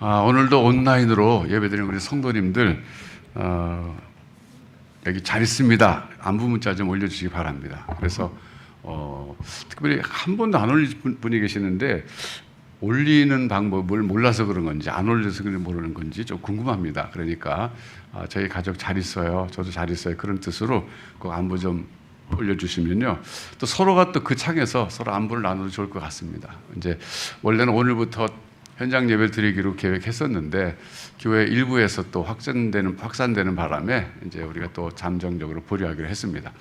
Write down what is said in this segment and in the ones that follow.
오늘도 온라인으로 예배드리는 우리 성도님들 여기 잘 있습니다. 안부 문자 좀 올려주시기 바랍니다. 그래서 특별히 한 번도 안 올린 분이 계시는데 올리는 방법을 몰라서 그런 건지 안 올려서 모르는 건지 좀 궁금합니다. 그러니까 저희 가족 잘 있어요. 저도 잘 있어요. 그런 뜻으로 꼭 안부 좀 올려주시면요. 또 서로가 또 그 창에서 서로 안부를 나눠도 좋을 것 같습니다. 이제 원래는 오늘부터 현장 예배를 드리기로 계획했었는데 교회 일부에서 또 확산되는 바람에 이제 우리가 또 잠정적으로 보류하기로 했습니다.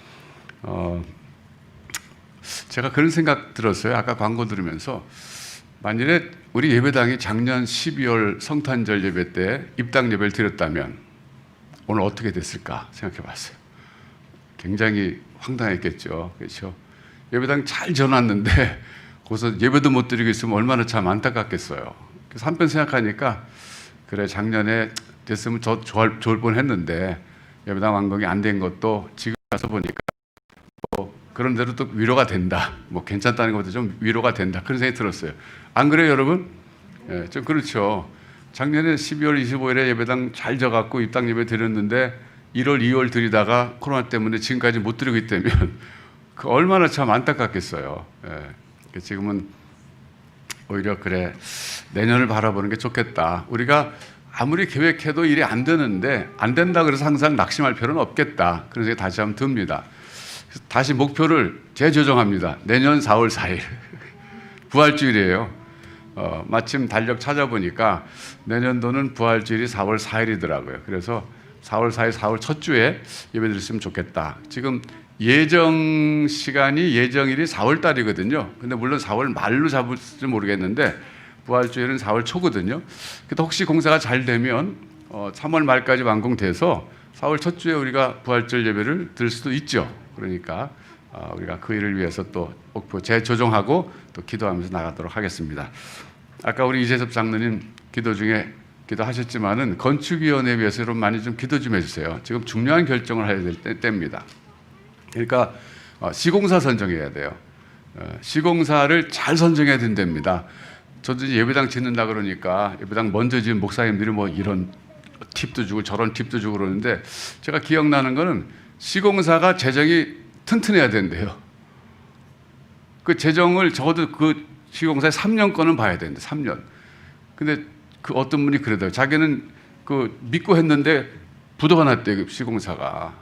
제가 그런 생각 들었어요. 아까 광고 들으면서 만일에 우리 예배당이 작년 12월 성탄절 예배 때 입당 예배를 드렸다면 오늘 어떻게 됐을까 생각해 봤어요. 굉장히 황당했겠죠. 그렇죠? 예배당 잘 지어놨는데 거기서 예배도 못 드리고 있으면 얼마나 참 안타깝겠어요. 그래서 한편 생각하니까 그래 작년에 됐으면 좋을 뻔했는데 예배당 완공이 안 된 것도 지금 가서 보니까 그런 대로 또 위로가 된다. 괜찮다는 것도 좀 위로가 된다. 그런 생각이 들었어요. 안 그래요, 여러분? 예, 좀 그렇죠. 작년에 12월 25일에 예배당 잘 져갖고 입당 예배 드렸는데 1월, 2월 드리다가 코로나 때문에 지금까지 못 드리고 있다면 그 얼마나 참 안타깝겠어요. 예, 지금은 오히려 그래 내년을 바라보는 게 좋겠다. 우리가 아무리 계획해도 일이 안 되는데 안 된다 그래서 항상 낙심할 필요는 없겠다. 그런 생각이 다시 한번 듭니다. 다시 목표를 재조정합니다. 내년 4월 4일 부활주일이에요. 마침 달력 찾아보니까 내년도는 부활주일이 4월 4일이더라고요. 그래서 4월 4일, 4월 첫 주에 예배 드렸으면 좋겠다. 지금 예정일이 4월 달이거든요. 근데 물론 4월 말로 잡을지 모르겠는데 부활주일은 4월 초거든요. 그래도 혹시 공사가 잘 되면 3월 말까지 완공돼서 4월 첫 주에 우리가 부활절 예배를 드릴 수도 있죠. 그러니까 우리가 그 일을 위해서 또 목표 재조정하고 또 기도하면서 나가도록 하겠습니다. 아까 우리 이재섭 장로님 기도 중에 기도하셨지만은 건축위원회 위해서 여러분 많이 좀 기도 좀 해주세요. 지금 중요한 결정을 해야 될 때입니다. 그러니까 시공사 선정해야 돼요. 시공사를 잘 선정해야 된답니다. 저도 이제 예배당 짓는다 그러니까 예배당 먼저 지은 목사님들이 이런 팁도 주고 저런 팁도 주고 그러는데 제가 기억나는 거는 시공사가 재정이 튼튼해야 된대요. 그 재정을 적어도 그 시공사에 3년권은 봐야 되는데 3년. 근데 그 어떤 분이 그러더라고요. 자기는 그 믿고 했는데 부도가 났대요. 그 시공사가.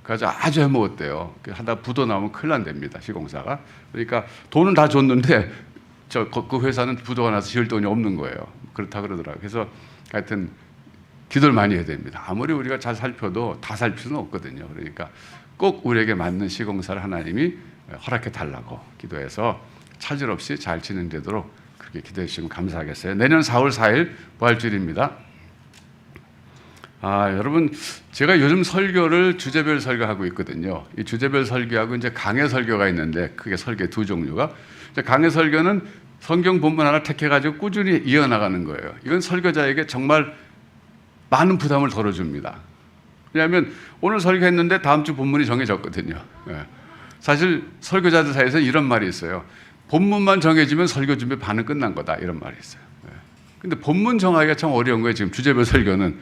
그래서 아주 해먹었대요. 하다 부도 나오면 큰일 난답니다. 시공사가. 그러니까 돈은 다 줬는데 그 회사는 부도가 나서 지을 돈이 없는 거예요. 그렇다 그러더라고요. 그래서 하여튼 기도를 많이 해야 됩니다. 아무리 우리가 잘 살펴도 다 살 필요는 없거든요. 그러니까 꼭 우리에게 맞는 시공사를 하나님이 허락해 달라고 기도해서 차질 없이 잘 진행되도록 그렇게 기도해 주시면 감사하겠어요. 내년 4월 4일 부활주일입니다. 여러분 제가 요즘 설교를 주제별 설교하고 있거든요. 이 주제별 설교하고 이제 강해 설교가 있는데 크게 설교 두 종류가 강해 설교는 성경 본문 하나 택해가지고 꾸준히 이어나가는 거예요. 이건 설교자에게 정말 많은 부담을 덜어줍니다. 왜냐하면 오늘 설교했는데 다음 주 본문이 정해졌거든요. 사실 설교자들 사이에서 이런 말이 있어요. 본문만 정해지면 설교 준비 반은 끝난 거다 이런 말이 있어요. 근데 본문 정하기가 참 어려운 거예요. 지금 주제별 설교는.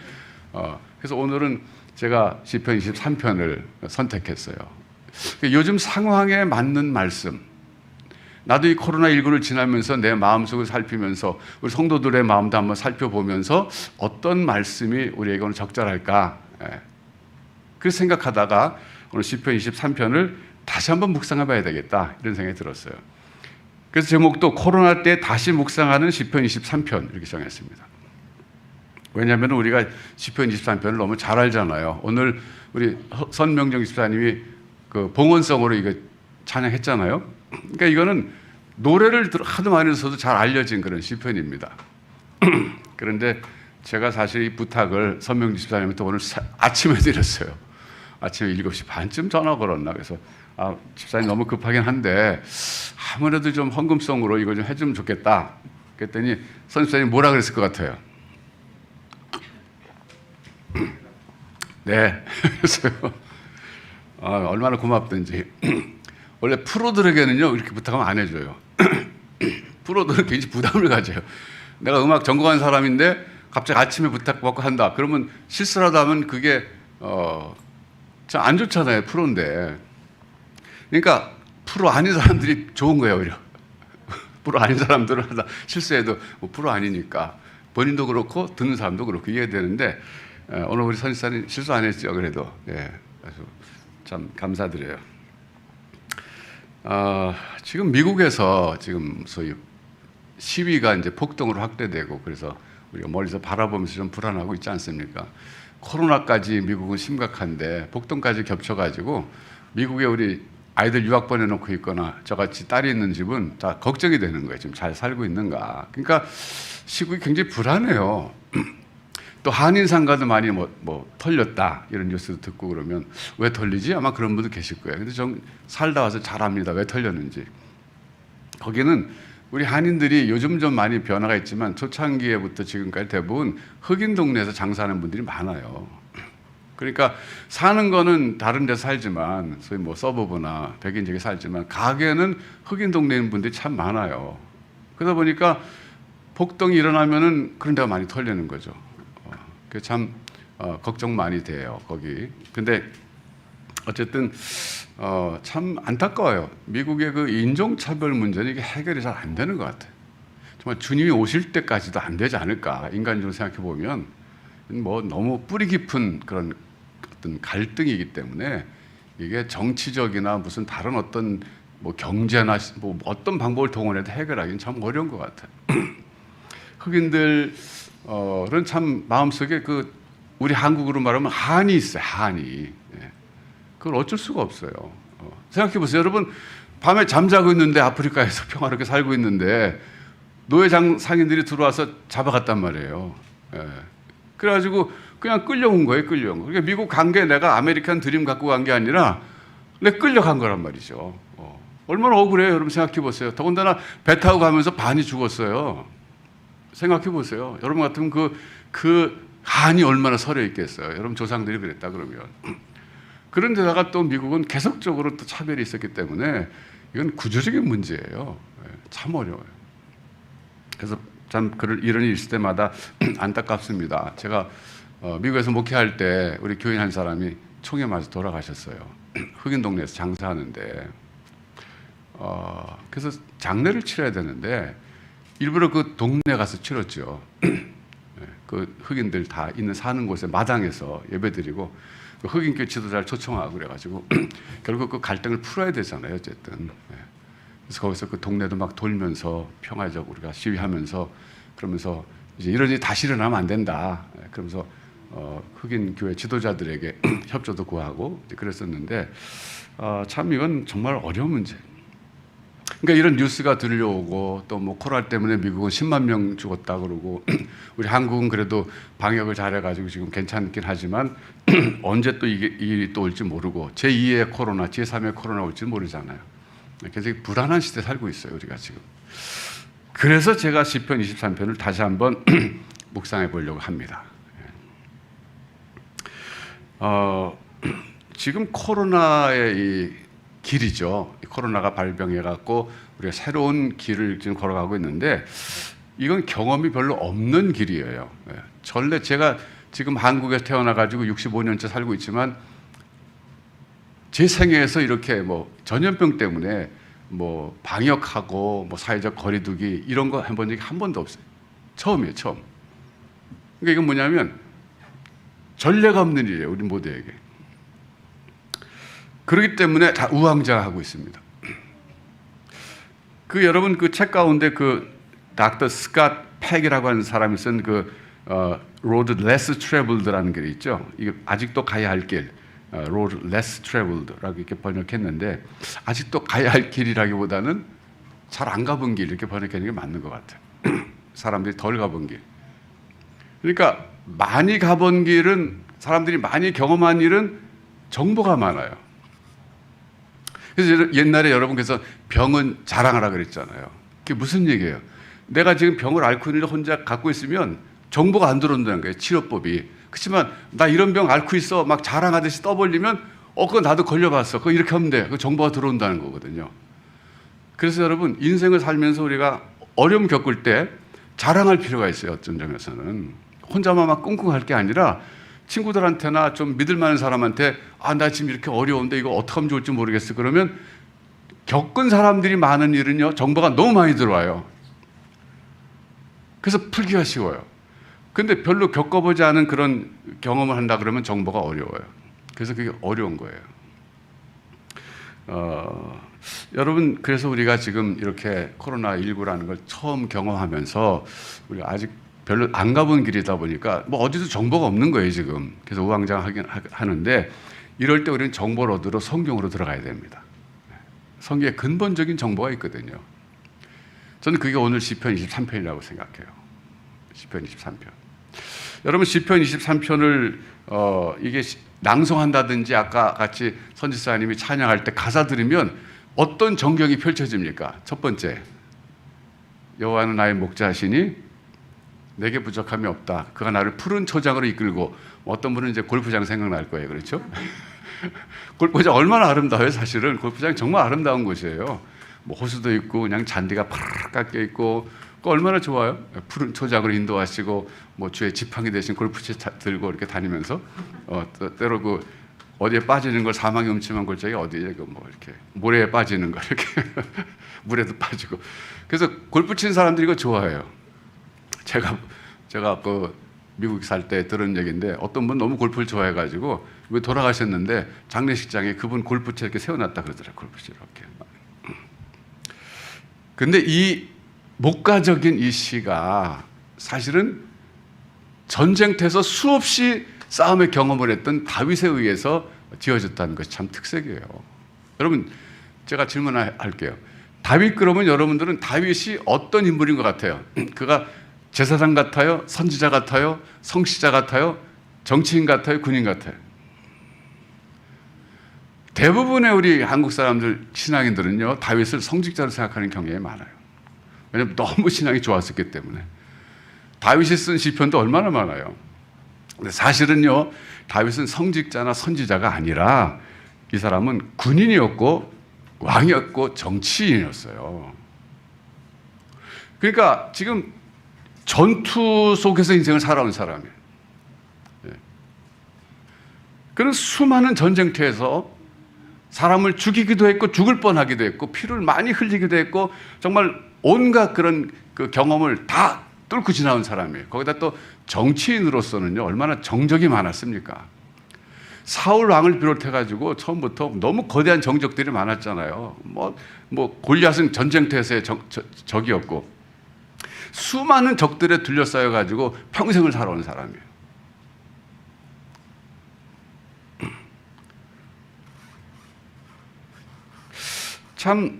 그래서 오늘은 제가 시편 23편을 선택했어요. 요즘 상황에 맞는 말씀. 나도 이 코로나19를 지나면서 내 마음속을 살피면서 우리 성도들의 마음도 한번 살펴보면서 어떤 말씀이 우리에게 오늘 적절할까. 그 생각하다가 오늘 시편 23편을 다시 한번 묵상해 봐야 되겠다 이런 생각이 들었어요. 그래서 제목도 코로나 때 다시 묵상하는 시편 23편 이렇게 정했습니다. 왜냐하면 우리가 시편 23편을 너무 잘 알잖아요. 오늘 우리 선명정 집사님이 그 봉헌성으로 이거 찬양했잖아요. 그러니까 이거는 노래를 하도 많이 써도 잘 알려진 그런 시편입니다. 그런데 제가 사실 이 부탁을 선명정 집사님한테 오늘 아침에 드렸어요. 아침에 7시 반쯤 전화 걸었나. 그래서 집사님 너무 급하긴 한데 아무래도 좀 헌금성으로 이거 좀 해주면 좋겠다. 그랬더니 선 집사님이 뭐라 그랬을 것 같아요? 네. 그래서요. 얼마나 고맙든지. 원래 프로들에게는요 이렇게 부탁하면 안 해줘요. 프로들은 굉장히 부담을 가져요. 내가 음악 전공한 사람인데 갑자기 아침에 부탁받고 한다. 그러면 실수라도 하면 그게 참 안 좋잖아요. 프로인데. 그러니까 프로 아닌 사람들이 좋은 거예요, 오히려. 프로 아닌 사람들은 하다 실수해도 뭐 프로 아니니까 본인도 그렇고 듣는 사람도 그렇고 이해되는데 오늘 우리 선지사님 실수 안 했죠. 그래도 아주 참 감사드려요. 지금 미국에서 지금 소위 시위가 이제 폭동으로 확대되고 그래서 우리가 멀리서 바라보면서 좀 불안하고 있지 않습니까? 코로나까지 미국은 심각한데 폭동까지 겹쳐가지고 미국에 우리 아이들 유학 보내놓고 있거나 저같이 딸이 있는 집은 다 걱정이 되는 거예요. 지금 잘 살고 있는가. 그러니까 시국이 굉장히 불안해요. 또 한인 상가도 많이 뭐 털렸다 이런 뉴스도 듣고 그러면 왜 털리지? 아마 그런 분도 계실 거예요. 근데 좀 살다 와서 잘 압니다. 왜 털렸는지. 거기는 우리 한인들이 요즘 좀 많이 변화가 있지만 초창기에부터 지금까지 대부분 흑인 동네에서 장사하는 분들이 많아요. 그러니까 사는 거는 다른 데서 살지만 소위 뭐 서버브나 백인 지역에 살지만 가게는 흑인 동네인 분들이 참 많아요. 그러다 보니까 폭동이 일어나면은 그런 데가 많이 털리는 거죠. 그 참 걱정 많이 돼요 거기. 근데 어쨌든 참 안타까워요. 미국의 그 인종차별 문제는 이게 해결이 잘 안 되는 것 같아요. 정말 주님이 오실 때까지도 안 되지 않을까 인간적으로 생각해 보면 뭐 너무 뿌리 깊은 그런 어떤 갈등이기 때문에 이게 정치적이나 무슨 다른 어떤 뭐 경제나 뭐 어떤 방법을 동원해도 해결하기는 참 어려운 것 같아요. 흑인들은 참 마음속에 그 우리 한국으로 말하면 한이 있어요. 한이. 그걸 어쩔 수가 없어요. 생각해 보세요. 여러분 밤에 잠자고 있는데 아프리카에서 평화롭게 살고 있는데 노예장 상인들이 들어와서 잡아갔단 말이에요. 그래가지고 그냥 끌려온 거예요. 끌려온 거. 그러니까 미국 간 게 내가 아메리칸 드림 갖고 간 게 아니라 내가 끌려간 거란 말이죠. 얼마나 억울해요. 여러분 생각해 보세요. 더군다나 배 타고 가면서 반이 죽었어요. 생각해 보세요. 여러분 같으면 그 한이 얼마나 서려 있겠어요. 여러분 조상들이 그랬다 그러면. 그런데다가 또 미국은 계속적으로 또 차별이 있었기 때문에 이건 구조적인 문제예요. 참 어려워요. 그래서 참 이런 일이 있을 때마다 안타깝습니다. 제가 미국에서 목회할 때 우리 교인 한 사람이 총에 맞아 돌아가셨어요. 흑인 동네에서 장사하는데 그래서 장례를 치러야 되는데 일부러 그 동네 가서 치렀죠. 그 흑인들 다 있는 사는 곳에 마당에서 예배드리고 그 흑인교 지도자를 초청하고 그래가지고 결국 그 갈등을 풀어야 되잖아요. 어쨌든 그래서 거기서 그 동네도 막 돌면서 평화적 우리가 시위하면서 그러면서 이제 이런 일이 다시 일어나면 안 된다. 그러면서 흑인 교회 지도자들에게 협조도 구하고 그랬었는데 참 이건 정말 어려운 문제. 그러니까 이런 뉴스가 들려오고 또 뭐 코로나 때문에 미국은 10만 명 죽었다 그러고 우리 한국은 그래도 방역을 잘해가지고 지금 괜찮긴 하지만 언제 또 이게 이 일이 또 올지 모르고 제2의 코로나, 제3의 코로나 올지 모르잖아요. 그래서 불안한 시대에 살고 있어요 우리가 지금. 그래서 제가 시편 23편을 다시 한번 묵상해 보려고 합니다. 지금 코로나의 이 길이죠. 코로나가 발병해갖고 우리가 새로운 길을 지금 걸어가고 있는데 이건 경험이 별로 없는 길이에요. 전에 제가 지금 한국에서 태어나가지고 65년째 살고 있지만 제 생애에서 이렇게 뭐 전염병 때문에 뭐 방역하고 뭐 사회적 거리두기 이런 거 해본 적이 한 번도 없어요. 처음이에요, 처음. 그러니까 이건 뭐냐면 전례가 없는 일이에요, 우리 모두에게. 그렇기 때문에 다 우왕좌왕하고 있습니다. 그 여러분 그 책 가운데 그 닥터 스캇 팩이라고 하는 사람이 쓴 그 Road Less Traveled라는 글이 있죠. 이게 아직도 가야 할 길, Road Less Traveled라고 이렇게 번역했는데 아직도 가야 할 길이라기보다는 잘 안 가본 길 이렇게 번역하는 게 맞는 것 같아요. 사람들이 덜 가본 길. 그러니까 많이 가본 길은 사람들이 많이 경험한 일은 정보가 많아요. 그래서 옛날에 여러분께서 병은 자랑하라 그랬잖아요. 그게 무슨 얘기예요? 내가 지금 병을 앓고 있는데 혼자 갖고 있으면 정보가 안 들어온다는 거예요. 치료법이. 그렇지만 나 이런 병 앓고 있어 막 자랑하듯이 떠벌리면 그거 나도 걸려봤어. 그거 이렇게 하면 돼. 그 정보가 들어온다는 거거든요. 그래서 여러분 인생을 살면서 우리가 어려움 겪을 때 자랑할 필요가 있어요. 어떤 점에서는 혼자만 막 끙끙 할 게 아니라 친구들한테나 좀 믿을 만한 사람한테 나 지금 이렇게 어려운데 이거 어떻게 하면 좋을지 모르겠어. 그러면 겪은 사람들이 많은 일은요, 정보가 너무 많이 들어와요. 그래서 풀기가 쉬워요. 근데 별로 겪어보지 않은 그런 경험을 한다 그러면 정보가 어려워요. 그래서 그게 어려운 거예요. 여러분, 그래서 우리가 지금 이렇게 코로나19라는 걸 처음 경험하면서 우리가 아직 별로 안 가본 길이다 보니까 뭐 어디도 정보가 없는 거예요, 지금. 그래서 우왕좌왕하긴 하는데 이럴 때 우리는 정보를 얻으러 성경으로 들어가야 됩니다. 성경에 근본적인 정보가 있거든요. 저는 그게 오늘 시편 23편이라고 생각해요. 시편 23편. 여러분, 시편 23편을 이게 낭송한다든지 아까 같이 선지사님이 찬양할 때 가사 들으면 어떤 전경이 펼쳐집니까? 첫 번째, 여호와는 나의 목자시니 내게 부족함이 없다. 그가 나를 푸른 초장으로 이끌고, 어떤 분은 이제 골프장 생각날 거예요, 그렇죠? 골프장 얼마나 아름다워요, 사실은. 골프장 정말 아름다운 곳이에요. 뭐 호수도 있고 그냥 잔디가 파르르 깎여 있고 얼마나 좋아요. 푸른 초장으로 인도하시고 뭐 주의 지팡이 대신 골프채 들고 이렇게 다니면서 때로 그 어디에 빠지는 걸, 사망의 음침한 골짜기 어디에 그 뭐 이렇게 모래에 빠지는 거 이렇게 물에도 빠지고. 그래서 골프 치는 사람들이 이거 좋아해요. 제가 그 미국 살 때 들은 얘기인데, 어떤 분 너무 골프를 좋아해가지고 왜 돌아가셨는데 장례식장에 그분 골프채 이렇게 세워놨다 그러더라고요. 골프채 이렇게. 근데 이 목가적인 이 시가 사실은 전쟁터에서 수없이 싸움의 경험을 했던 다윗에 의해서 지어졌다는 것이 참 특색이에요. 여러분, 제가 질문할게요. 다윗, 그러면 여러분들은 다윗이 어떤 인물인 것 같아요? 그가 제사장 같아요? 선지자 같아요? 성시자 같아요? 정치인 같아요? 군인 같아요? 대부분의 우리 한국 사람들, 신앙인들은요, 다윗을 성직자로 생각하는 경향이 많아요. 왜냐하면 너무 신앙이 좋았었기 때문에. 다윗이 쓴 시편도 얼마나 많아요. 근데 사실은요, 다윗은 성직자나 선지자가 아니라 이 사람은 군인이었고 왕이었고 정치인이었어요. 그러니까 지금 전투 속에서 인생을 살아온 사람이에요. 그는 수많은 전쟁터에서 사람을 죽이기도 했고 죽을 뻔하기도 했고 피를 많이 흘리기도 했고 정말 온갖 그런 그 경험을 다 뚫고 지나온 사람이에요. 거기다 또 정치인으로서는요, 얼마나 정적이 많았습니까? 사울 왕을 비롯해가지고 처음부터 너무 거대한 정적들이 많았잖아요. 뭐 골리앗은 전쟁터에서의 적이었고 수많은 적들에 둘러싸여가지고 평생을 살아온 사람이에요. 참,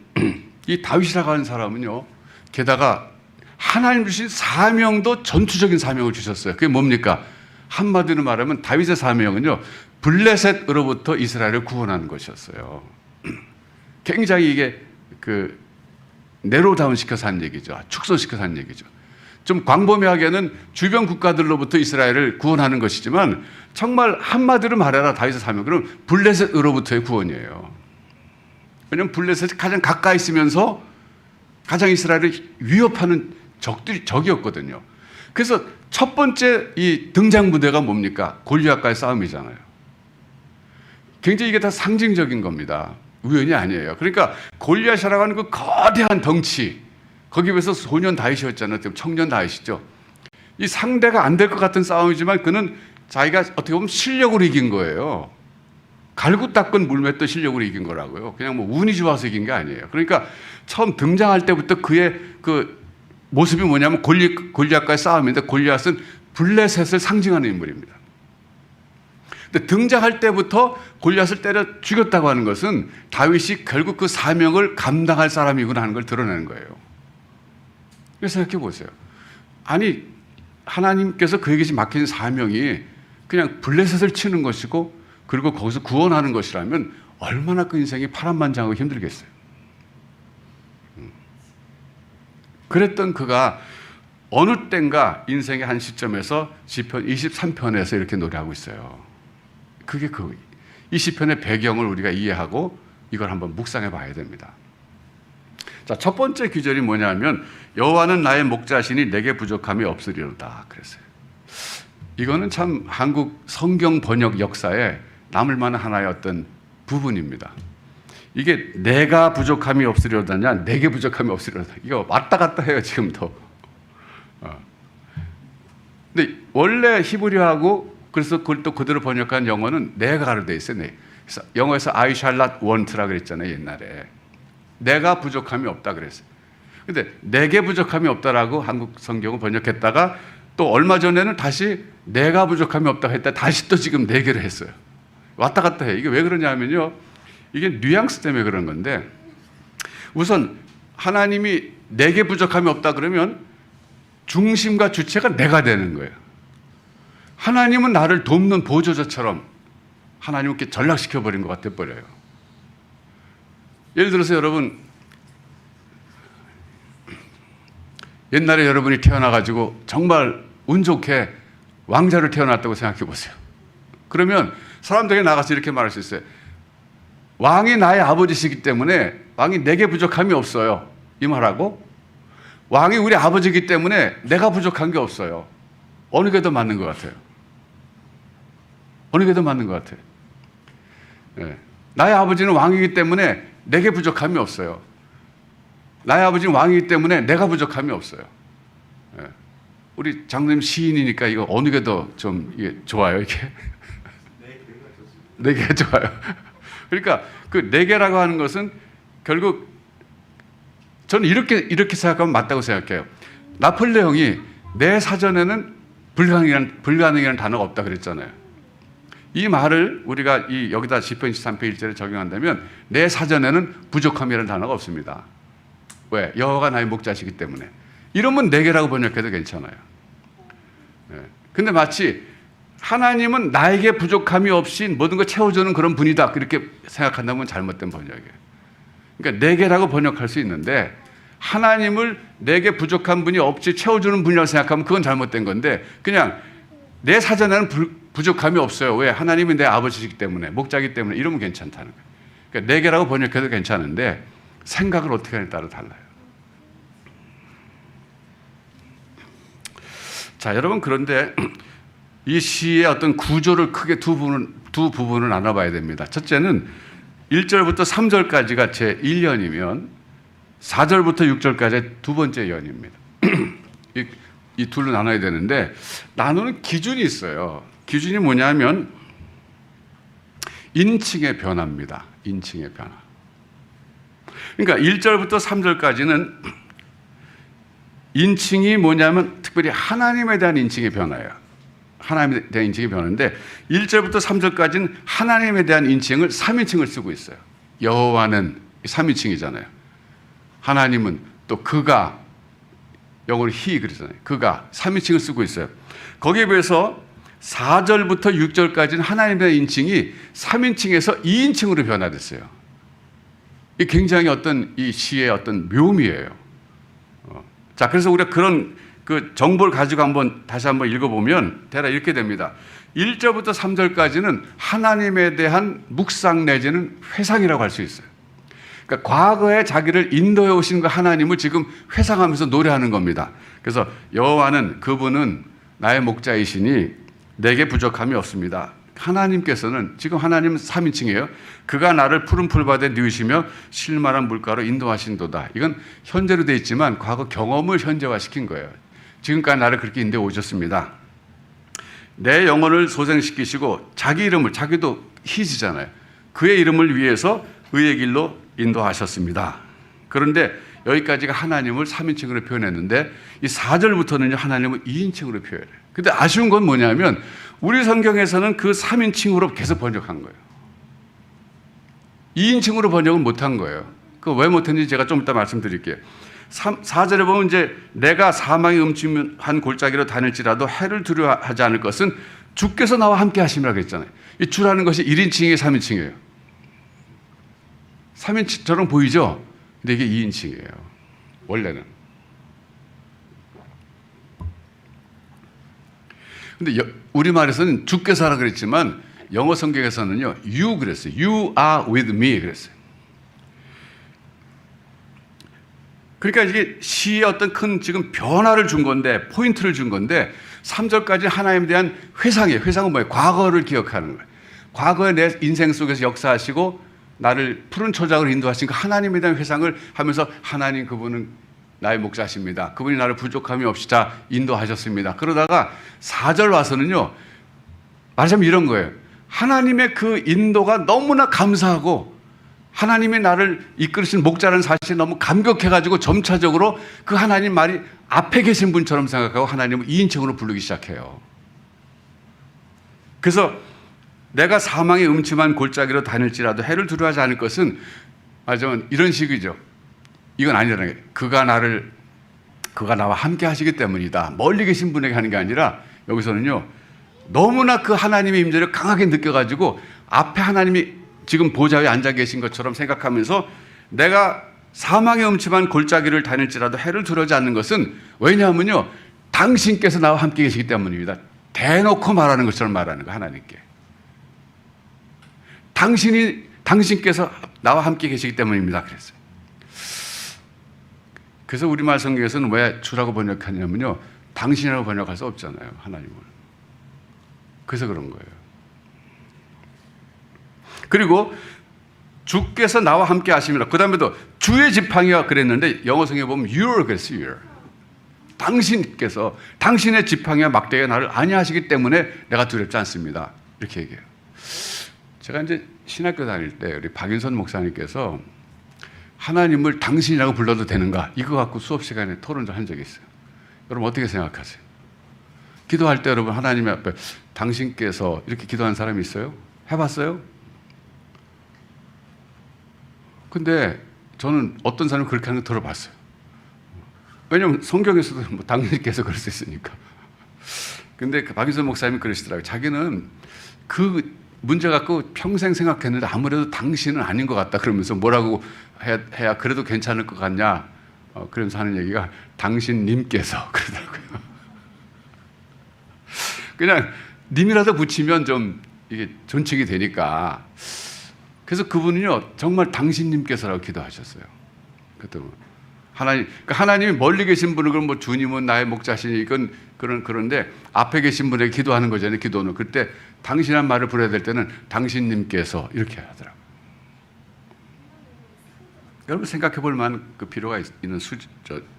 이 다윗이라고 하는 사람은요, 게다가 하나님 주신 사명도 전투적인 사명을 주셨어요. 그게 뭡니까? 한마디로 말하면 다윗의 사명은요, 블레셋으로부터 이스라엘을 구원하는 것이었어요. 굉장히 이게 내로다운 시켜서 한 얘기죠. 축소시켜서 한 얘기죠. 좀 광범위하게는 주변 국가들로부터 이스라엘을 구원하는 것이지만 정말 한마디로 말해라 다윗의 사명, 그럼 블레셋으로부터의 구원이에요. 왜냐하면 블레셋이 가장 가까이 있으면서 가장 이스라엘을 위협하는 적이었거든요. 그래서 첫 번째 이 등장 무대가 뭡니까? 골리앗과의 싸움이잖아요. 굉장히 이게 다 상징적인 겁니다. 우연이 아니에요. 그러니까 골리앗이라고 하는 그 거대한 덩치, 거기에 비해서 소년 다윗이었잖아요. 청년 다윗이죠. 이 상대가 안 될 것 같은 싸움이지만 그는 자기가 어떻게 보면 실력으로 이긴 거예요. 갈고 닦은 물맷도 실력으로 이긴 거라고요. 그냥 뭐 운이 좋아서 이긴 게 아니에요. 그러니까 처음 등장할 때부터 그의 그 모습이 뭐냐면 골리앗과의 싸움인데, 골리앗은 블레셋을 상징하는 인물입니다. 근데 등장할 때부터 골리앗을 때려 죽였다고 하는 것은 다윗이 결국 그 사명을 감당할 사람이구나 하는 걸 드러내는 거예요. 그래서 생각해 보세요. 아니, 하나님께서 그에게 맡긴 사명이 그냥 블레셋을 치는 것이고 그리고 거기서 구원하는 것이라면 얼마나 그 인생이 파란만장하고 힘들겠어요. 그랬던 그가 어느 땐가 인생의 한 시점에서 시편 23편에서 이렇게 노래하고 있어요. 그게 이 시편의 배경을 우리가 이해하고 이걸 한번 묵상해 봐야 됩니다. 자, 첫 번째 구절이 뭐냐면 여호와는 나의 목자시니 내게 부족함이 없으리로다 그랬어요. 이거는 참 한국 성경 번역 역사에 남을 만한 하나의 어떤 부분입니다. 이게 내가 부족함이 없으려다냐, 내게 부족함이 없으려다. 이거 왔다 갔다 해요, 지금도. 근데 원래 히브리어하고 그래서 그걸 또 그대로 번역한 영어는 내가로 돼 있어요. 네. 그래서 영어에서 I shall not want라 그랬잖아요, 옛날에. 내가 부족함이 없다 그랬어요. 근데 내게 부족함이 없다라고 한국 성경을 번역했다가 또 얼마 전에는 다시 내가 부족함이 없다고 했다 다시 또 지금 내게로 했어요. 왔다 갔다 해. 이게 왜 그러냐면요. 이게 뉘앙스 때문에 그런 건데 우선 하나님이 내게 부족함이 없다 그러면 중심과 주체가 내가 되는 거예요. 하나님은 나를 돕는 보조자처럼 하나님은 이렇게 전락시켜버린 것 같아 버려요. 예를 들어서 여러분 옛날에 여러분이 태어나가지고 정말 운 좋게 왕자를 태어났다고 생각해 보세요. 그러면 사람들에게 나가서 이렇게 말할 수 있어요. 왕이 나의 아버지시기 때문에 왕이 내게 부족함이 없어요. 이 말하고 왕이 우리 아버지이기 때문에 내가 부족한 게 없어요. 어느 게 더 맞는 것 같아요? 어느 게 더 맞는 것 같아요? 네. 나의 아버지는 왕이기 때문에 내게 부족함이 없어요. 나의 아버지는 왕이기 때문에 내가 부족함이 없어요. 네. 우리 장로님 시인이니까 이거 어느 게 더 좀 좋아요, 이게? 네 개가 좋아요. 그러니까 그 네 개라고 하는 것은 결국 저는 이렇게 생각하면 맞다고 생각해요. 나폴레옹이 내 사전에는 불가능이라는 단어가 없다 그랬잖아요. 이 말을 우리가 여기다 시편 23편 1절에 적용한다면 내 사전에는 부족함이라는 단어가 없습니다. 왜? 여호와가 나의 목자시기 때문에. 이러면 네 개라고 번역해도 괜찮아요. 네. 근데 마치 하나님은 나에게 부족함이 없이 모든 걸 채워주는 그런 분이다 그렇게 생각한다면 잘못된 번역이에요. 그러니까 네 개라고 번역할 수 있는데 하나님을 내게 부족한 분이 없이 채워주는 분이라고 생각하면 그건 잘못된 건데 그냥 내 사전에는 부족함이 없어요. 왜? 하나님이 내 아버지이기 때문에 목자이기 때문에 이러면 괜찮다는 거예요. 그러니까 네 개라고 번역해도 괜찮은데 생각을 어떻게 하느냐에 따라 달라요. 자, 여러분 그런데 이 시의 어떤 구조를 크게 두 부분을 나눠봐야 됩니다. 첫째는 1절부터 3절까지가 제1연이면 4절부터 6절까지 두 번째 연입니다. 이 둘로 나눠야 되는데 나누는 기준이 있어요. 기준이 뭐냐면 인칭의 변화입니다. 인칭의 변화. 그러니까 1절부터 3절까지는 인칭이 뭐냐면 특별히 하나님에 대한 인칭의 변화예요. 하나님에 대한 인칭의 변화인데 1절부터 3절까지는 하나님에 대한 인칭을 3인칭을 쓰고 있어요. 여호와는 3인칭이잖아요. 하나님은 또 그가, 영어로 he 그러잖아요. 그가 3인칭을 쓰고 있어요. 거기에 비해서 4절부터 6절까지는 하나님에 대한 인칭이 3인칭에서 2인칭으로 변화됐어요. 이 굉장히 어떤 이 시의 어떤 묘미예요. 자, 그래서 우리가 그런 그 정보를 가지고 다시 한번 읽어보면 대략 이렇게 됩니다. 1절부터 3절까지는 하나님에 대한 묵상 내지는 회상이라고 할 수 있어요. 그러니까 과거에 자기를 인도해 오신 그 하나님을 지금 회상하면서 노래하는 겁니다. 그래서 여호와는 그분은 나의 목자이시니 내게 부족함이 없습니다. 하나님께서는 지금 하나님은 3인칭이에요. 그가 나를 푸른 풀밭에 누이시며 실만한 물가로 인도하신도다. 이건 현재로 되어 있지만 과거 경험을 현재화시킨 거예요. 지금까지 나를 그렇게 인도해 오셨습니다. 내 영혼을 소생시키시고 자기 이름을, 자기도 히지잖아요. 그의 이름을 위해서 의의 길로 인도하셨습니다. 그런데 여기까지가 하나님을 3인칭으로 표현했는데 이 4절부터는 하나님을 2인칭으로 표현해요. 근데 아쉬운 건 뭐냐면 우리 성경에서는 그 3인칭으로 계속 번역한 거예요. 2인칭으로 번역은 못한 거예요. 그 왜 못했는지 제가 좀 이따 말씀드릴게요. 4절에 보면 이제 내가 사망의 음침한 골짜기로 다닐지라도 해를 두려워하지 않을 것은 주께서 나와 함께 하심이라고 했잖아요. 이 주라는 것이 1인칭이에요, 3인칭이에요. 3인칭처럼 보이죠? 근데 이게 2인칭이에요. 원래는. 근데 우리말에서는 주께서 하라 그랬지만 영어 성경에서는요, you 그랬어요. You are with me 그랬어요. 그러니까 이게 시의 어떤 큰 지금 변화를 준 건데, 포인트를 준 건데, 3절까지 하나님에 대한 회상이에요. 회상은 뭐예요? 과거를 기억하는 거예요. 과거의 내 인생 속에서 역사하시고 나를 푸른 초장으로 인도하신 그 하나님에 대한 회상을 하면서, 하나님 그분은 나의 목자십니다. 그분이 나를 부족함이 없이 다 인도하셨습니다. 그러다가 4절 와서는요, 말하자면 이런 거예요. 하나님의 그 인도가 너무나 감사하고 하나님이 나를 이끌으신 목자라는 사실이 너무 감격해가지고 점차적으로 그 하나님 말이 앞에 계신 분처럼 생각하고 하나님을 2인칭으로 부르기 시작해요. 그래서 내가 사망의 음침한 골짜기로 다닐지라도 해를 두려워하지 않을 것은, 말하자면 이런 식이죠. 이건 아니라는 게, 그가 나와 함께 하시기 때문이다. 멀리 계신 분에게 하는 게 아니라, 여기서는요, 너무나 그 하나님의 임재를 강하게 느껴가지고 앞에 하나님이 지금 보좌에 앉아 계신 것처럼 생각하면서, 내가 사망의 음침한 골짜기를 다닐지라도 해를 두려워하지 않는 것은, 왜냐하면요, 당신께서 나와 함께 계시기 때문입니다. 대놓고 말하는 것처럼 말하는 거, 하나님께. 당신께서 나와 함께 계시기 때문입니다. 그랬어요. 그래서 우리말 성경에서는 왜 주라고 번역하냐면요, 당신이라고 번역할 수 없잖아요, 하나님을. 그래서 그런 거예요. 그리고 주께서 나와 함께 하심이라. 그 다음에도 주의 지팡이가 그랬는데, 영어 성경에 보면 your 그랬어요. your. 당신께서, 당신의 지팡이와 막대기가 나를 안위하시기 때문에 내가 두렵지 않습니다. 이렇게 얘기해요. 제가 이제 신학교 다닐 때 우리 박윤선 목사님께서 하나님을 당신이라고 불러도 되는가, 이거 갖고 수업 시간에 토론 좀 한 적이 있어요. 여러분 어떻게 생각하세요? 기도할 때 여러분 하나님 앞에 당신께서 이렇게 기도하는 사람이 있어요? 해봤어요? 근데 저는 어떤 사람이 그렇게 하는 거 들어봤어요. 왜냐면 성경에서도 뭐 당신께서 그럴 수 있으니까. 근데 그 박윤선 목사님이 그러시더라고요. 자기는 그 문제 갖고 평생 생각했는데 아무래도 당신은 아닌 것 같다. 그러면서 뭐라고 해야 그래도 괜찮을 것 같냐. 그러면서 하는 얘기가 당신님께서 그러더라고요. 그냥 님이라도 붙이면 좀 이게 존칭이 되니까. 그래서 그분은요, 정말 당신님께서라고 기도하셨어요. 그것도 하나님이 멀리 계신 분은, 그럼 뭐 주님은 나의 목자시니, 이건 그런데 앞에 계신 분에게 기도하는 거잖아요, 기도는. 그때 당신한 말을 불러야 될 때는 당신님께서 이렇게 하더라고요. 여러분 생각해 볼 만한 그 필요가 있는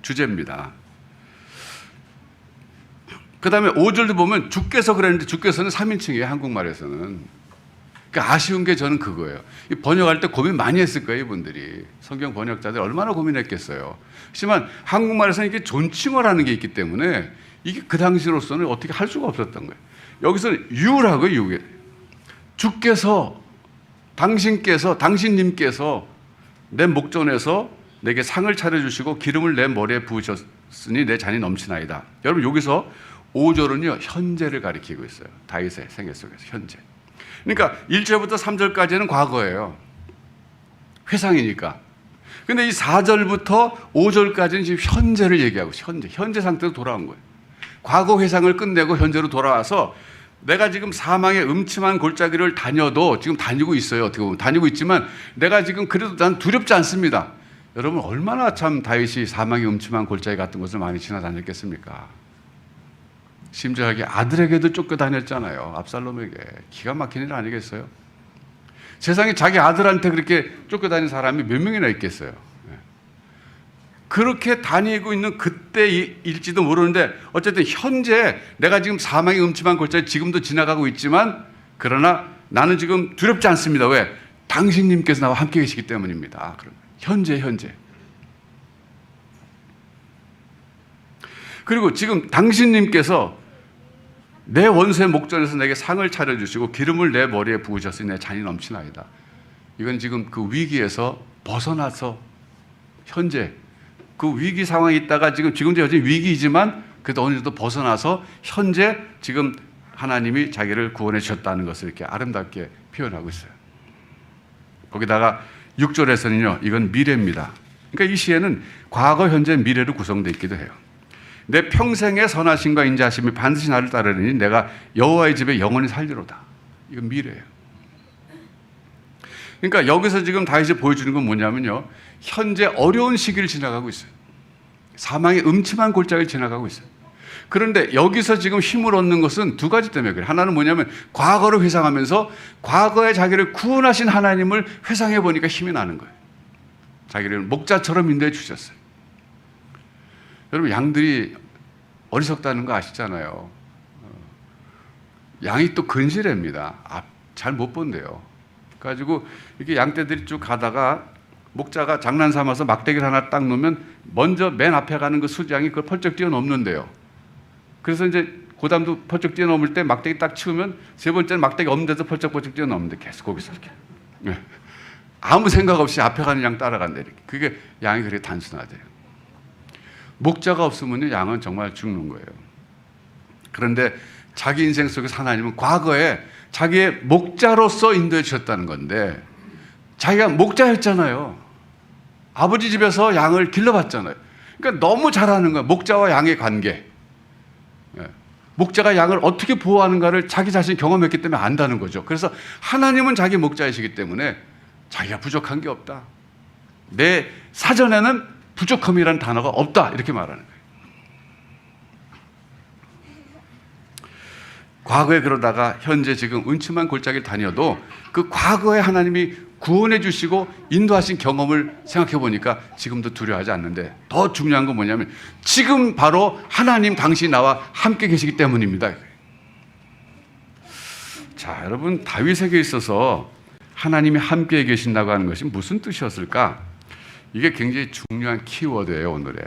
주제입니다. 그 다음에 5절도 보면 주께서 그랬는데, 주께서는 3인칭이에요, 한국말에서는. 그러니까 아쉬운 게 저는 그거예요. 이 번역할 때 고민 많이 했을 거예요, 이분들이. 성경 번역자들 얼마나 고민했겠어요. 하지만 한국말에서는 이게 존칭어를 하는 게 있기 때문에 이게 그 당시로서는 어떻게 할 수가 없었던 거예요. 여기서는 you라고요, you. 주께서, 당신께서, 당신님께서 내 목전에서 내게 상을 차려주시고 기름을 내 머리에 부으셨으니 내 잔이 넘치나이다. 여러분 여기서 5절은요, 현재를 가리키고 있어요. 다윗의 생애 속에서 현재. 그러니까 1절부터 3절까지는 과거예요. 회상이니까. 근데 이 4절부터 5절까지는 지금 현재를 얘기하고 있어요. 현재 상태로 돌아온 거예요. 과거 회상을 끝내고 현재로 돌아와서, 내가 지금 사망의 음침한 골짜기를 다녀도 지금 다니고 있어요. 어떻게 보면 다니고 있지만 내가 지금 그래도 난 두렵지 않습니다. 여러분 얼마나 참 다윗이 사망의 음침한 골짜기 같은 곳을 많이 지나다녔겠습니까? 심지어 여기 아들에게도 쫓겨다녔잖아요. 압살롬에게. 기가 막힌 일 아니겠어요? 세상에 자기 아들한테 그렇게 쫓겨다닌 사람이 몇 명이나 있겠어요? 그렇게 다니고 있는 그때일지도 모르는데, 어쨌든 현재 내가 지금 사망의 음침한 골짜기 지금도 지나가고 있지만, 그러나 나는 지금 두렵지 않습니다. 왜? 당신님께서 나와 함께 계시기 때문입니다. 그럼 현재. 그리고 지금 당신님께서 내 원수의 목전에서 내게 상을 차려주시고 기름을 내 머리에 부으셨으니 내 잔이 넘치나이다. 이건 지금 그 위기에서 벗어나서 현재 그 위기 상황에 있다가 지금도 여전히 위기이지만 그래도 어느 정도 벗어나서 현재 지금 하나님이 자기를 구원해 주셨다는 것을 이렇게 아름답게 표현하고 있어요. 거기다가 6절에서는요, 이건 미래입니다. 그러니까 이 시에는 과거, 현재, 미래로 구성되어 있기도 해요. 내 평생의 선하심과 인자하심이 반드시 나를 따르니 내가 여호와의 집에 영원히 살리로다. 이건 미래예요. 그러니까 여기서 지금 다윗이 보여주는 건 뭐냐면요, 현재 어려운 시기를 지나가고 있어요. 사망의 음침한 골짜기를 지나가고 있어요. 그런데 여기서 지금 힘을 얻는 것은 두 가지 때문에 그래요. 하나는 뭐냐면 과거를 회상하면서 과거에 자기를 구원하신 하나님을 회상해 보니까 힘이 나는 거예요. 자기를 목자처럼 인도해 주셨어요. 여러분, 양들이 어리석다는 거 아시잖아요. 양이 또 근실합니다. 잘 못 본대요. 그래가지고 이렇게 양떼들이 쭉 가다가 목자가 장난 삼아서 막대기를 하나 딱 놓으면 먼저 맨 앞에 가는 그 수장이 그걸 펄쩍 뛰어넘는데요. 그래서 이제 고담도 펄쩍 뛰어넘을 때 막대기 딱 치우면 세 번째는 막대기 없는 데서 펄쩍펄쩍 뛰어넘는데 계속 거기서 이렇게. 아무 생각 없이 앞에 가는 양 따라간다 이렇게. 그게 양이 그렇게 단순하대요. 목자가 없으면 양은 정말 죽는 거예요. 그런데 자기 인생 속에서 하나님은 과거에 자기의 목자로서 인도해 주셨다는 건데 자기가 목자였잖아요. 아버지 집에서 양을 길러봤잖아요. 그러니까 너무 잘하는 거야. 목자와 양의 관계. 목자가 양을 어떻게 보호하는가를 자기 자신이 경험했기 때문에 안다는 거죠. 그래서 하나님은 자기 목자이시기 때문에 자기가 부족한 게 없다. 내 사전에는 부족함이라는 단어가 없다. 이렇게 말하는 거예요. 과거에 그러다가 현재 지금 음침한 골짜기를 다녀도 그 과거에 하나님이 구원해 주시고 인도하신 경험을 생각해 보니까 지금도 두려워하지 않는데 더 중요한 건 뭐냐면 지금 바로 하나님 당신이 나와 함께 계시기 때문입니다. 자, 여러분, 다윗에게 있어서 하나님이 함께 계신다고 하는 것이 무슨 뜻이었을까? 이게 굉장히 중요한 키워드예요, 오늘에.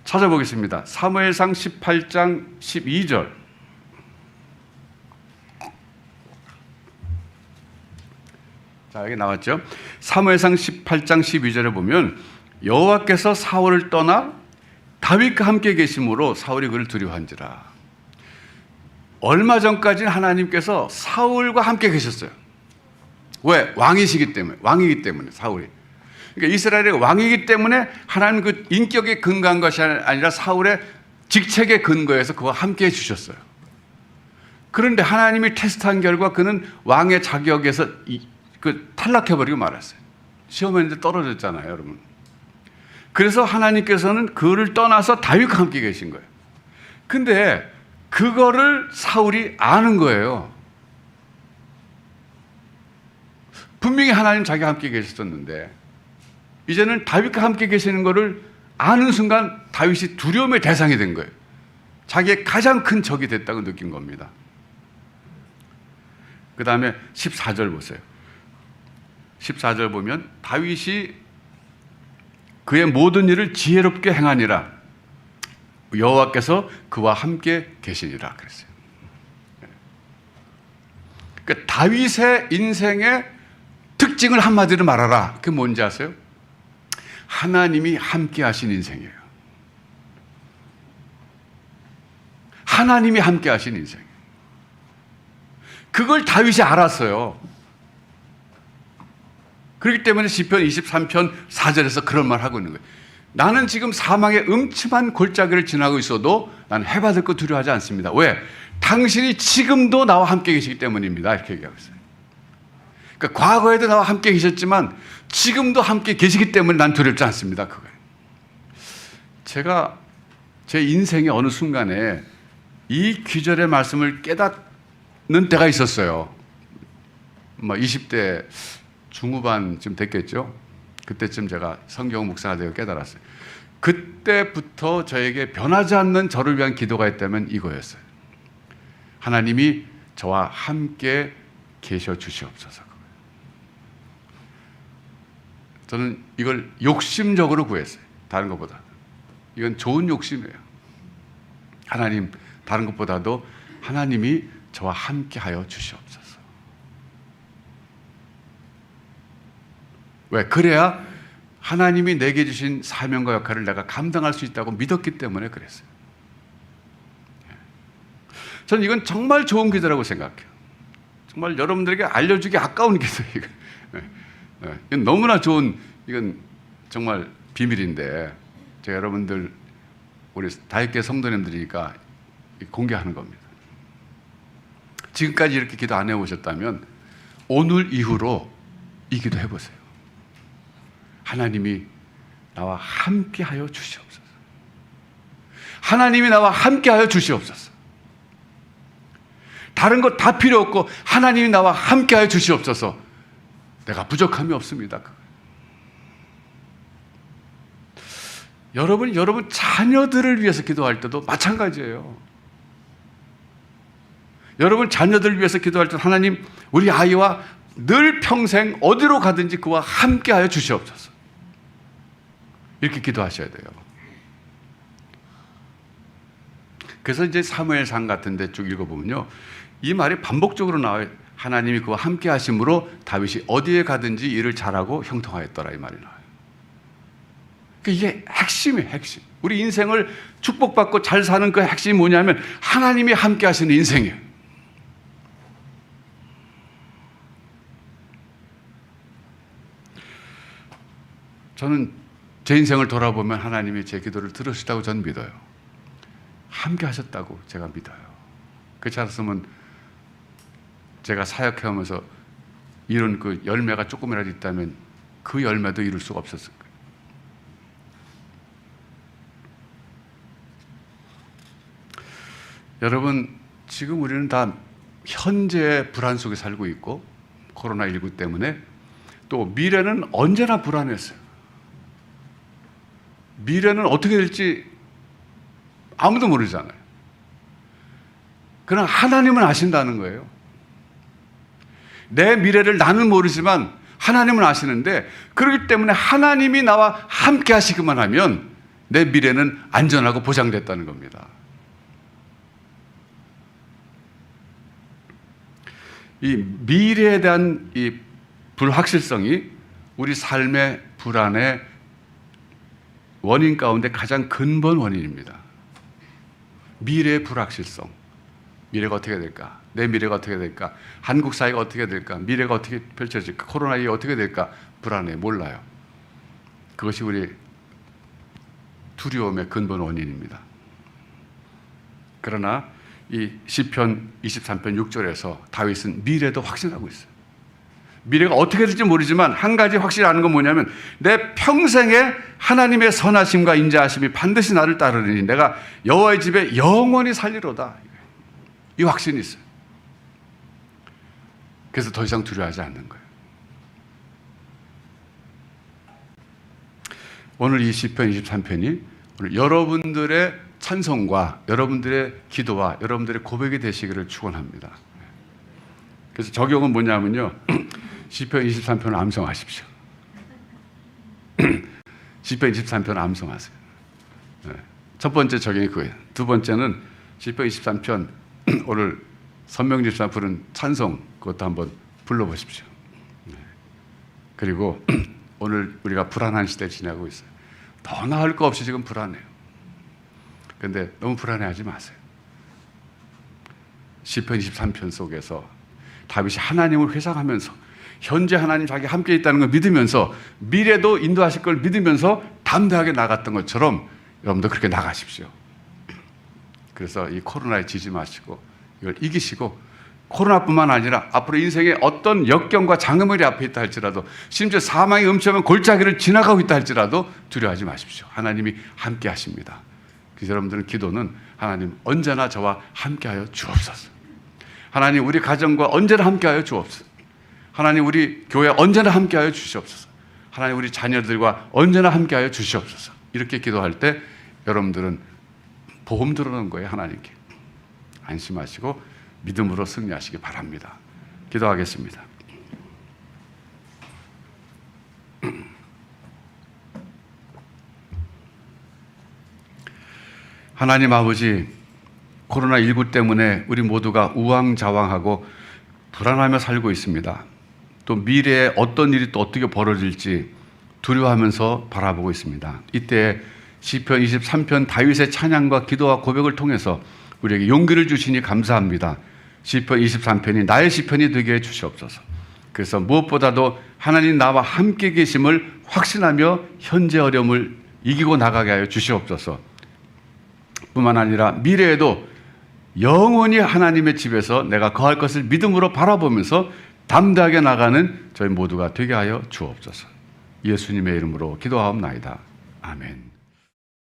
찾아보겠습니다. 사무엘상 18장 12절. 자, 여기 나왔죠. 사무엘상 18장 12절에 보면 여호와께서 사울을 떠나 다윗과 함께 계심으로 사울이 그를 두려워한지라. 얼마 전까지는 하나님께서 사울과 함께 계셨어요. 왜? 왕이시기 때문에. 왕이기 때문에 사울이. 그러니까 이스라엘의 왕이기 때문에 하나님 그 인격에 근거한 것이 아니라 사울의 직책에 근거해서 그와 함께 해주셨어요. 그런데 하나님이 테스트한 결과 그는 왕의 자격에서 탈락해버리고 말았어요. 시험에 이제 떨어졌잖아요, 여러분. 그래서 하나님께서는 그를 떠나서 다윗과 함께 계신 거예요. 근데 그거를 사울이 아는 거예요. 분명히 하나님 자기와 함께 계셨었는데 이제는 다윗과 함께 계시는 거를 아는 순간 다윗이 두려움의 대상이 된 거예요. 자기의 가장 큰 적이 됐다고 느낀 겁니다. 그 다음에 14절 보세요. 14절 보면 다윗이 그의 모든 일을 지혜롭게 행하니라 여호와께서 그와 함께 계시니라 그랬어요. 그러니까 다윗의 인생의 특징을 한마디로 말하라. 그게 뭔지 아세요? 하나님이 함께 하신 인생이에요. 하나님이 함께 하신 인생. 그걸 다윗이 알았어요. 그렇기 때문에 시편 23편 4절에서 그런 말 하고 있는 거예요. 나는 지금 사망의 음침한 골짜기를 지나고 있어도 난 해받을 거 두려워하지 않습니다. 왜? 당신이 지금도 나와 함께 계시기 때문입니다. 이렇게 얘기하고 있어요. 그러니까 과거에도 나와 함께 계셨지만 지금도 함께 계시기 때문에 난 두렵지 않습니다. 그거예요. 제가 제 인생의 어느 순간에 이 귀절의 말씀을 깨닫는 때가 있었어요. 20대 중후반쯤 됐겠죠. 그때쯤 제가 성경 목사가 되어 깨달았어요. 그때부터 저에게 변하지 않는 저를 위한 기도가 있다면 이거였어요. 하나님이 저와 함께 계셔 주시옵소서. 저는 이걸 욕심적으로 구했어요. 다른 것보다. 이건 좋은 욕심이에요. 하나님, 다른 것보다도 하나님이 저와 함께 하여 주시옵소서. 왜? 그래야 하나님이 내게 주신 사명과 역할을 내가 감당할 수 있다고 믿었기 때문에 그랬어요. 저는 이건 정말 좋은 기도라고 생각해요. 정말 여러분들에게 알려주기 아까운 기도예요. 이건 너무나 좋은, 이건 정말 비밀인데 제가 여러분들 우리 다윗교회 성도님들이니까 공개하는 겁니다. 지금까지 이렇게 기도 안 해보셨다면 오늘 이후로 이 기도 해보세요. 하나님이 나와 함께하여 주시옵소서. 하나님이 나와 함께하여 주시옵소서. 다른 것 다 필요 없고 하나님이 나와 함께하여 주시옵소서. 내가 부족함이 없습니다. 여러분 자녀들을 위해서 기도할 때도 마찬가지예요. 여러분 자녀들을 위해서 기도할 때 하나님 우리 아이와 늘 평생 어디로 가든지 그와 함께하여 주시옵소서. 이렇게 기도하셔야 돼요. 그래서 이제 사무엘상 같은 데 쭉 읽어보면요, 이 말이 반복적으로 나와요. 하나님이 그와 함께 하심으로 다윗이 어디에 가든지 일을 잘하고 형통하였더라, 이 말이 나와요. 그러니까 이게 핵심이에요, 핵심. 우리 인생을 축복받고 잘 사는 그 핵심이 뭐냐면 하나님이 함께 하시는 인생이에요. 저는 제 인생을 돌아보면 하나님이 제 기도를 들으시다고 저는 믿어요. 함께 하셨다고 제가 믿어요. 그렇지 않았으면 제가 사역해오면서 이런 그 열매가 조금이라도 있다면 그 열매도 이룰 수가 없었을 거예요. 여러분, 지금 우리는 다 현재의 불안 속에 살고 있고 코로나19 때문에 또 미래는 언제나 불안했어요. 미래는 어떻게 될지 아무도 모르잖아요. 그러나 하나님은 아신다는 거예요. 내 미래를 나는 모르지만 하나님은 아시는데, 그렇기 때문에 하나님이 나와 함께 하시기만 하면 내 미래는 안전하고 보장됐다는 겁니다. 이 미래에 대한 이 불확실성이 우리 삶의 불안의 원인 가운데 가장 근본 원인입니다. 미래의 불확실성. 미래가 어떻게 될까? 내 미래가 어떻게 될까? 한국 사회가 어떻게 될까? 미래가 어떻게 펼쳐질까? 코로나19가 어떻게 될까? 불안해, 몰라요. 그것이 우리 두려움의 근본 원인입니다. 그러나 이 시편 23편 6절에서 다윗은 미래도 확신하고 있어요. 미래가 어떻게 될지 모르지만 한 가지 확실히 아는 건 뭐냐면 내 평생에 하나님의 선하심과 인자하심이 반드시 나를 따르니 내가 여호와의 집에 영원히 살리로다. 이 확신이 있어요. 그래서 더 이상 두려워하지 않는 거예요. 오늘 이 시편 23편이 오늘 여러분들의 찬송과 여러분들의 기도와 여러분들의 고백이 되시기를 축원합니다. 그래서 적용은 뭐냐면요, 시편 23편을 암송하십시오. 시편 23편을 암송하세요. 첫 번째 적용이 그거예요. 두 번째는 시편 23편 오늘 선명집 사 부른 찬송, 그것도 한번 불러보십시오. 그리고 오늘 우리가 불안한 시대 지나고 있어요. 더 나을 거 없이 지금 불안해요. 그런데 너무 불안해하지 마세요. 시편 23편 속에서 다윗이 하나님을 회상하면서 현재 하나님 자기 함께 있다는 걸 믿으면서 미래도 인도하실 걸 믿으면서 담대하게 나갔던 것처럼 여러분도 그렇게 나가십시오. 그래서 이 코로나에 지지 마시고 이걸 이기시고, 코로나뿐만 아니라 앞으로 인생에 어떤 역경과 장애물이 앞에 있다 할지라도, 심지어 사망의 음침한 골짜기를 지나가고 있다 할지라도 두려워하지 마십시오. 하나님이 함께 하십니다. 그래서 여러분들은 기도는 하나님 언제나 저와 함께하여 주옵소서. 하나님 우리 가정과 언제나 함께하여 주옵소서. 하나님 우리 교회 언제나 함께하여 주시옵소서. 하나님 우리 자녀들과 언제나 함께하여 주시옵소서. 이렇게 기도할 때 여러분들은 보험 들어놓은 거예요. 하나님께 안심하시고 믿음으로 승리하시기 바랍니다. 기도하겠습니다. 하나님 아버지, 코로나19 때문에 우리 모두가 우왕좌왕하고 불안하며 살고 있습니다. 또 미래에 어떤 일이 또 어떻게 벌어질지 두려워하면서 바라보고 있습니다. 이때 시편 23편 다윗의 찬양과 기도와 고백을 통해서 우리에게 용기를 주시니 감사합니다. 시편 23편이 나의 시편이 되게 해 주시옵소서. 그래서 무엇보다도 하나님 나와 함께 계심을 확신하며 현재 어려움을 이기고 나가게 하여 주시옵소서. 뿐만 아니라 미래에도 영원히 하나님의 집에서 내가 거할 것을 믿음으로 바라보면서 담대하게 나가는 저희 모두가 되게 하여 주옵소서. 예수님의 이름으로 기도하옵나이다. 아멘.